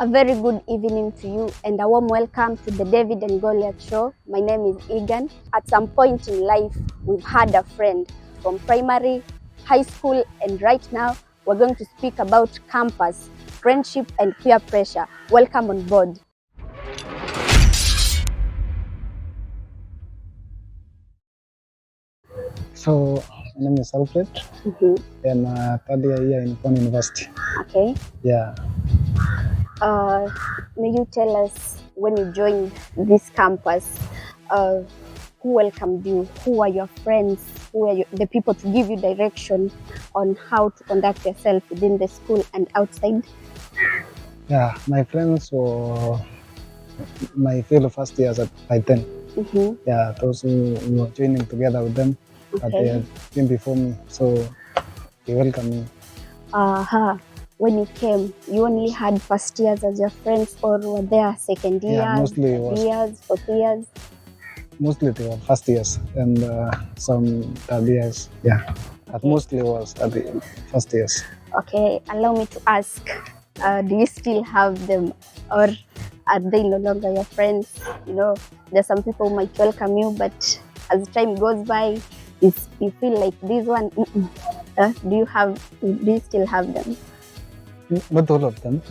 A very good evening to you and a warm welcome to the David and Goliath show. My name is Egan. At some point in life, we've had a friend from primary, high school, and right now we're going to speak about campus, friendship, and peer pressure. Welcome on board. So, my name is ALFRED, and third year here in Pond University. Okay. Yeah. May you tell us when you joined this campus, who welcomed you? Who are your friends? Who are the people to give you direction on how to conduct yourself within the school and outside? Yeah, my friends were my fellow first years by then. Yeah, those who were joining together with them, but they had been before me, so they welcomed me. When you came, you only had first years as your friends, or were there second years, mostly third years, fourth years? Mostly they were first years and some third years. Yeah, but mostly was at the first years. Okay, allow me to ask, do you still have them, or are they no longer your friends? You know, there's some people who might welcome you, but as time goes by, you feel like this one. Do you still have them? Not all of them.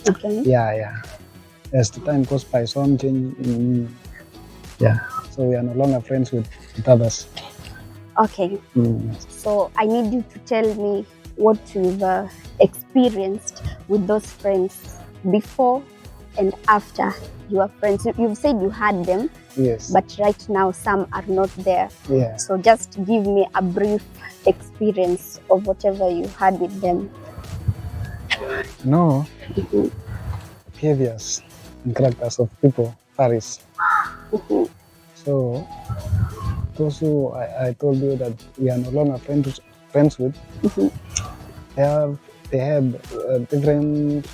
Okay. Yeah. As the time goes by, some change. Yeah. So we are no longer friends with others. Okay. So I need you to tell me what you've experienced with those friends before and after you are friends. You've said you had them, yes, but right now some are not there. Yeah. So just give me a brief experience of whatever you had with them. No, behaviors and characters of people varies. So those who I told you that we are no longer friends with, they have different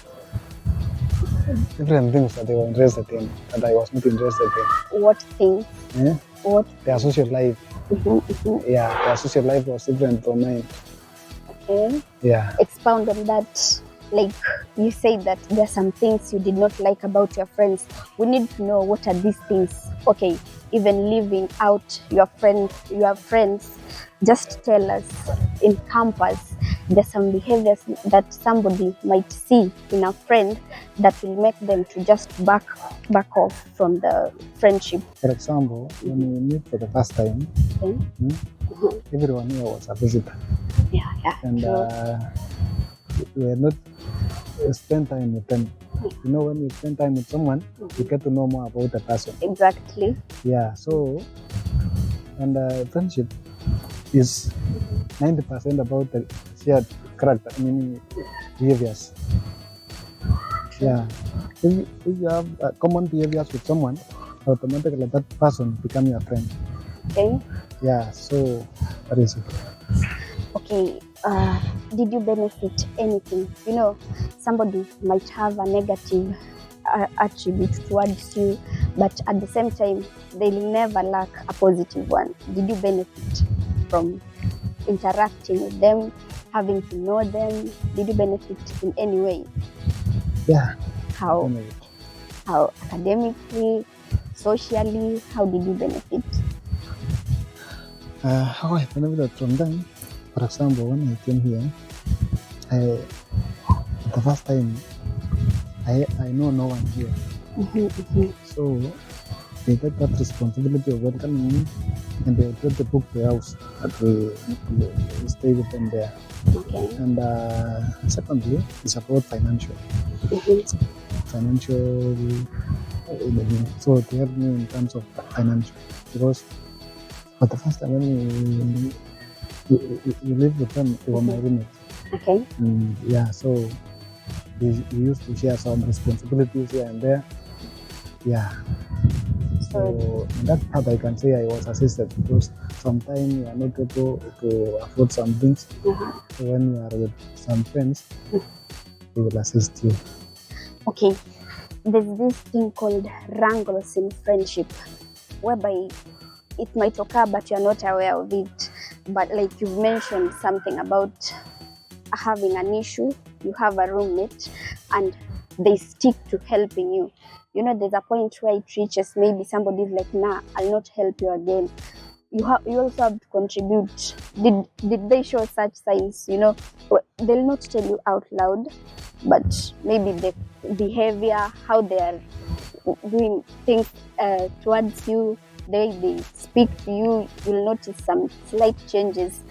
things that they were interested in that I was not interested in. What things? What? Their social life. Yeah, their social life was different from mine. Okay. Yeah. Expound on that. Like you said that there are some things you did not like about your friends. We need to know what are these things. Okay, even leaving out your friends, just tell us in campus, there's some behaviors that somebody might see in a friend that will make them to just back off from the friendship. For example, when we meet for the first time, everyone here was a visitor. Yeah. And we were not spend time with them. You know, when you spend time with someone, you get to know more about the person. Exactly. Yeah, so, and friendship is 90% about the shared character, meaning behaviors. Yeah, if you have common behaviors with someone, automatically that person become your friend. Okay. Yeah, so that is it. Okay, did you benefit anything? You know, somebody might have a negative attribute towards you, but at the same time, they'll never lack a positive one. Did you benefit from interacting with them, having to know them? Did you benefit in any way? Yeah. How academically, socially, how did you benefit? How I benefited from them? For example, when I came here, the first time, I know no one here. So they take that responsibility of welcoming me, and they get the book to the house that we stay with them there. Okay. And secondly, it's about financial. So they help me in terms of financial, because for the first time when we live with them, they were my roommates. Okay. Yeah, so we used to share some responsibilities here and there. Yeah. So in that part, I can say I was assisted, because sometimes you are not able to afford some things. So when you are with some friends, they will assist you. Okay. There's this thing called wrangles in friendship, whereby it might occur, but you're not aware of it. But like you've mentioned something about having an issue, you have a roommate, and they stick to helping you. You know, there's a point where it reaches, maybe somebody's like, nah, I'll not help you again. You also have to contribute. Did they show such signs? You know, they'll not tell you out loud, but maybe the behavior, how they are doing things towards you, the way they speak to you, you'll notice some slight changes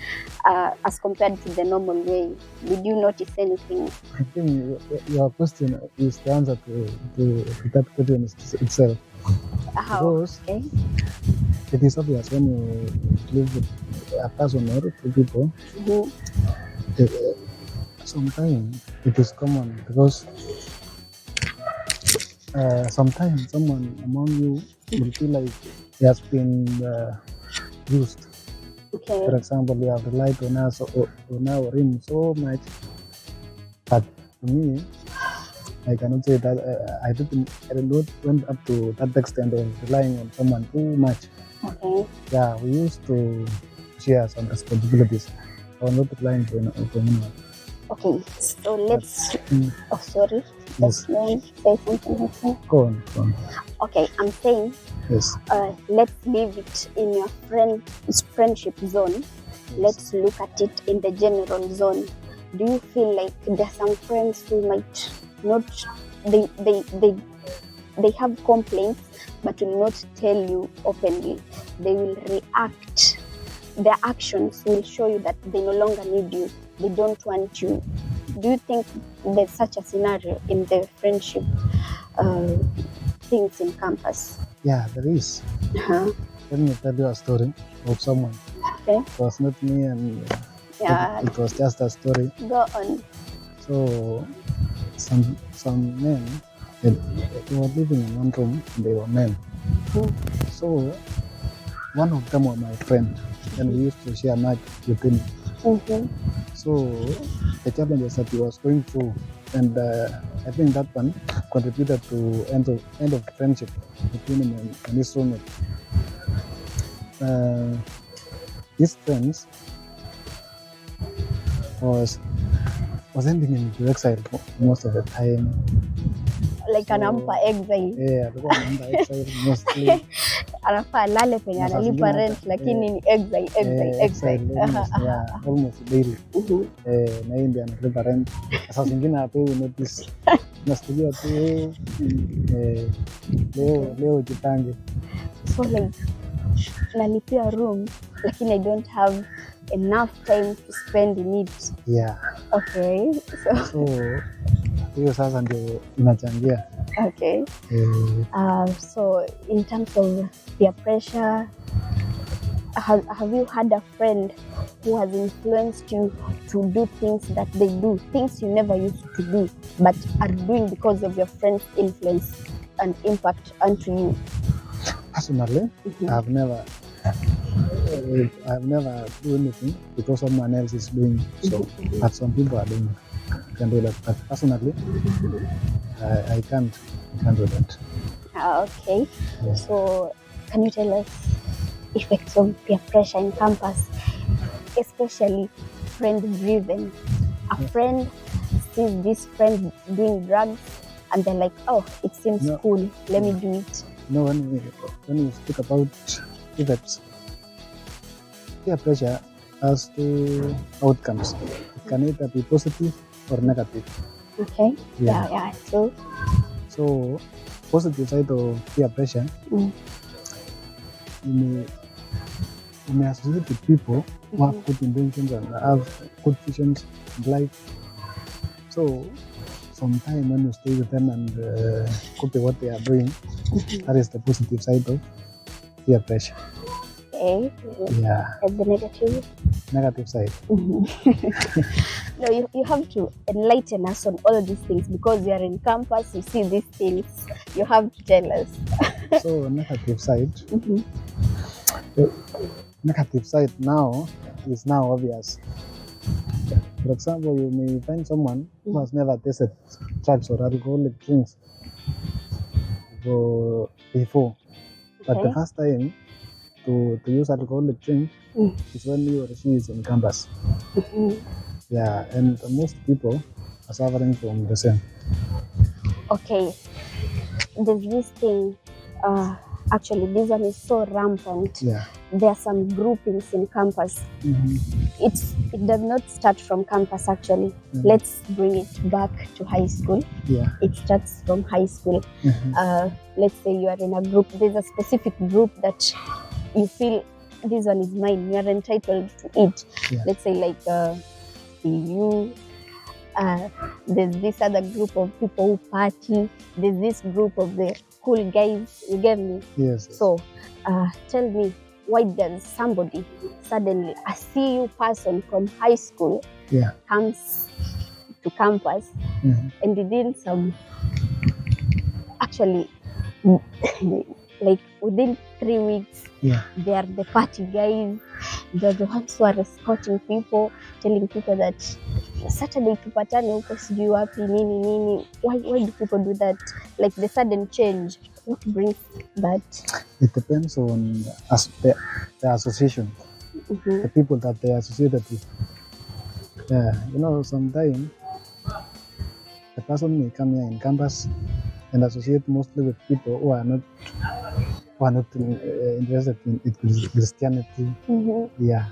as compared to the normal way. Did you notice anything? I think your question is the answer to that question itself. How? Because Okay. it is obvious when you live with a person or two people, sometimes it is common because sometimes someone among you will feel like he has been used. Okay. For example, you have relied on us or him so much, but to me, I cannot say that I did not went up to that extent of relying on someone too much. Okay. Yeah, we used to share some responsibilities. I was not relying on anyone. Okay, so let's. Oh, sorry. Yes. Say something. Go on. Okay, I'm saying. Yes. Let's leave it in your friendship zone. Yes. Let's look at it in the general zone. Do you feel like there are some friends who might not, they have complaints but will not tell you openly? They will react. Their actions will show you that they no longer need you. They don't want you. Do you think there's such a scenario in the friendship things in campus? Yeah, there is. Let me tell you a story of someone. Okay. It was not me, and Yeah. it was just a story. Go on. So some men, they were living in one room. They were men. So one of them was my friend, and we used to share much with him. So the challenges that he was going through, and I think that one contributed to end of friendship between him and his roommate. His friends was ending into exile most of the time. Like anampa exile. Yeah, alikuwa anaenda exile mostly. Anafaa alale penye analipa rent lakini ni exile. Almost daily. Na yeye ndiye analipa rent. Sasa zingine hapewi notice. Nasikia tu leo jipange. So like nalipia room lakini I don't have enough time to spend in it. Yeah. Okay. So hiyo sasa ndio inachangia. Okay. So in terms of peer pressure, have you had a friend who has influenced you to do things that they do, things you never used to do, but are doing because of your friend's influence and impact onto you? Personally, I've never do anything because someone else is doing so. But some people are doing can do that. But personally, I can't do that. Okay. Yeah. So can you tell us effects of peer pressure in campus, especially friend-driven? A friend sees this friend doing drugs and they're like, oh, it seems cool, let me do it. You know, when we speak about effects, peer pressure has two outcomes. It can either be positive or negative. Okay. Yeah, true. So, positive side of peer pressure, you may associate with people who have good intentions and have good visions in life. So, sometimes when you stay with them and copy what they are doing, that is the positive side of peer pressure. Okay. Yeah. And the negative? Negative side. No, you have to enlighten us on all these things because you are in campus, you see these things, you have to tell us. So, negative side. Negative side now is now obvious. For example, you may find someone who has never tasted drugs or alcoholic drinks before, but the first time to use alcoholic drink is when he or she is on campus. Yeah, and most people are suffering from the same. Okay, there's this thing. Actually, this one is so rampant. Yeah. There are some groupings in campus. It does not start from campus actually. Let's bring it back to high school. Yeah. It starts from high school. Let's say you are in a group. There's a specific group that you feel this one is mine. You are entitled to it. Yeah. Let's say like you. There's this other group of people who party. There's this group of the cool guys. You get me? Yes. So, tell me, why does somebody suddenly, a CU person from high school, comes to campus and within some, actually, like within 3 weeks, they are the party guys. They're the ones who are escorting people, telling people that Saturday tupatane huko sijui wapi nini nini. Why do people do that? Like the sudden change. What brings that? It depends on the association, the people that they are associated with. Yeah, you know, sometimes the person may come here in campus and associate mostly with people who are not interested in Christianity. Yeah,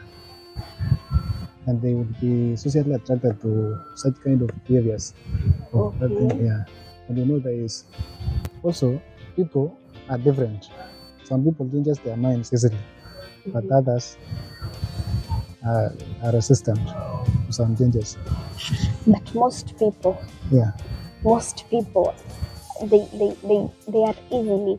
and they would be socially attracted to such kind of behaviors. Yeah, and you know there is also people are different. Some people change their minds easily, but others are resistant to some changes. But most people, they are easily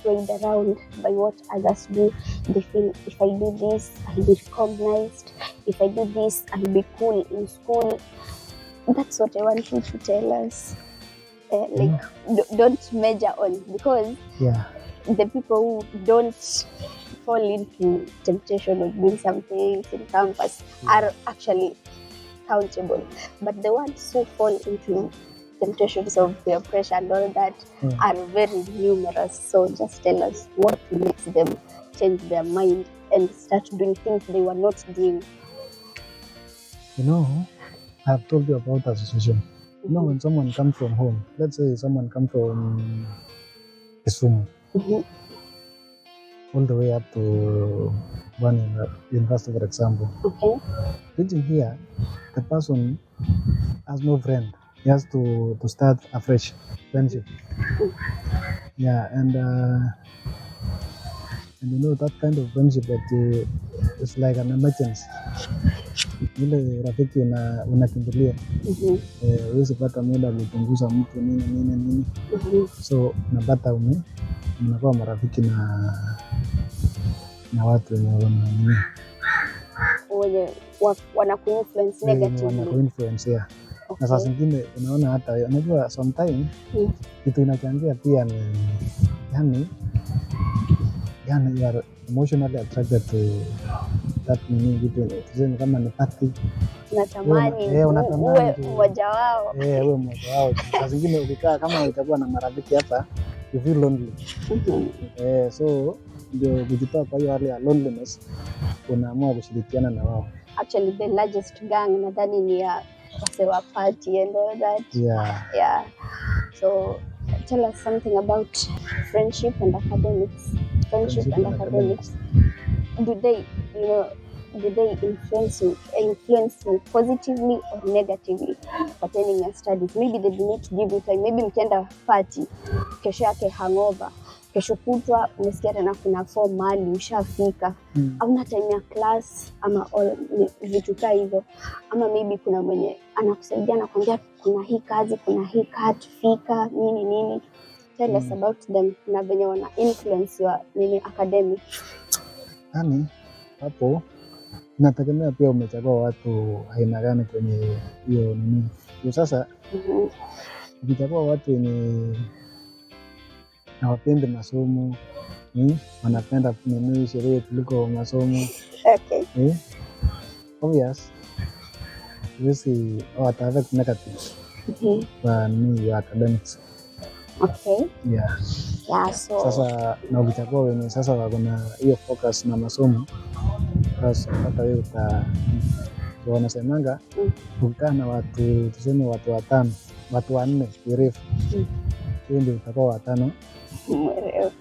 swayed around by what others do. They feel, if I do this, I'll be recognized. If I do this, I'll be cool in school. That's what I want you to tell us. Don't measure on, because the people who don't fall into temptation of doing some things in campus are actually countable. But the ones who fall into temptations of peer pressure and all that are very numerous. So just tell us what makes them change their mind and start doing things they were not doing. You know, I have told you about association. You know, when someone comes from home, let's say someone comes from Kisumu, all the way up to one university, for example. Reaching here, the person has no friend. He has to start a fresh friendship. Yeah, and you know that kind of friendship that is like an emergency. Ile rafiki unakimbilia huwezi pata muda kupunguza mtu nini. So unapata mnakuwa marafiki na watu wenye wanakuinfluence negatively. Wanakuinfluence, yeah. Na saa zingine unaona hata unajua sometimes kitu inachangia pia ni yani you are emotionally attracted to that kitu, tuseme kama ni party, unatamani uwe mmoja wao. Uwe mmoja wao. Saa zingine ukikaa kama utakuwa na marafiki hapa, you feel lonely. So ndio kujitoa kwa hiyo hali ya loneliness, unaamua kushirikiana na wao. Actually the largest gang nadhani ni ya wasewa party and all that. Yeah. So tell us something about friendship and academics. Do they influence you positively or negatively pertaining your studies? Maybe they do not give you time. Maybe mkienda party, kesho yake hangover, kesho kutwa umesikia tena kuna form mali ushafika, hauna time ya class ama vitu kama hivyo, ama maybe kuna mwenye anakusaidia na kuambia kuna hii kazi, kuna hii cut fika nini. Tell us about them na venye wana influence your academic. Yani hapo inategemea pia umechagua watu aina gani kwenye hiyo nini. Sasa ukichagua watu wenye hawapendi masomo, wanapenda nini sherehe kuliko masomo, obvious this affect negative kwa your academics. So sasa na ukichagua wenye sasa wako na hiyo focus na masomo, basi hata wewe wanasemanga ukikaa na watu tuseme watu watano watu wanne mwerevu. Hiyo ndio utakuwa watano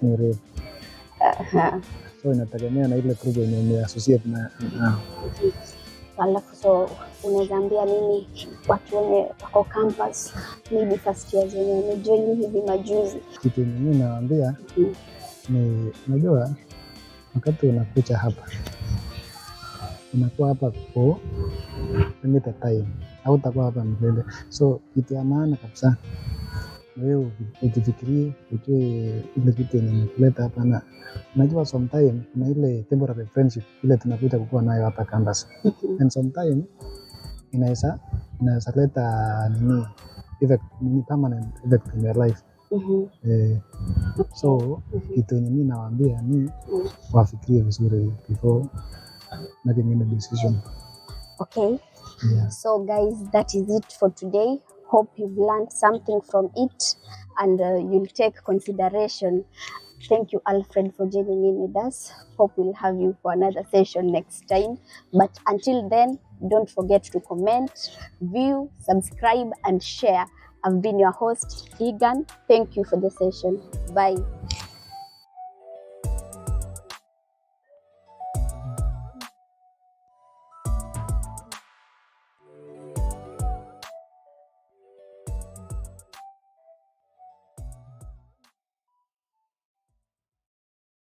mwerevu. So inategemea na ile group yenye umeassociate na. Alafu so unaweza ambia nini watu wenye wako campus maybe first years wenye wamejoin hivi majuzi? Kitu mimi nawaambia ni unajua, wakati unakuja hapa unakuwa hapa for limited time, au utakuwa hapa milele. So kitu ya maana kabisa wewe ujifikirie, ujue ile kitu yenye imekuleta hapa. Na unajua sometime kuna ile temporary friendship ile tunakuja kukuwa nayo hapa campus, and sometime inaweza leta nini effect, nini permanent effect in your life. So kitu yenye mimi nawaambia ni wafikirie vizuri before making any decision. Okay. Yeah. So guys, that is it for today. Hope you've learned something from it and you'll take consideration. Thank you, Alfred, for joining in with us. Hope we'll have you for another session next time. But until then, don't forget to comment, view, subscribe, and share. I've been your host, Egan. Thank you for the session. Bye.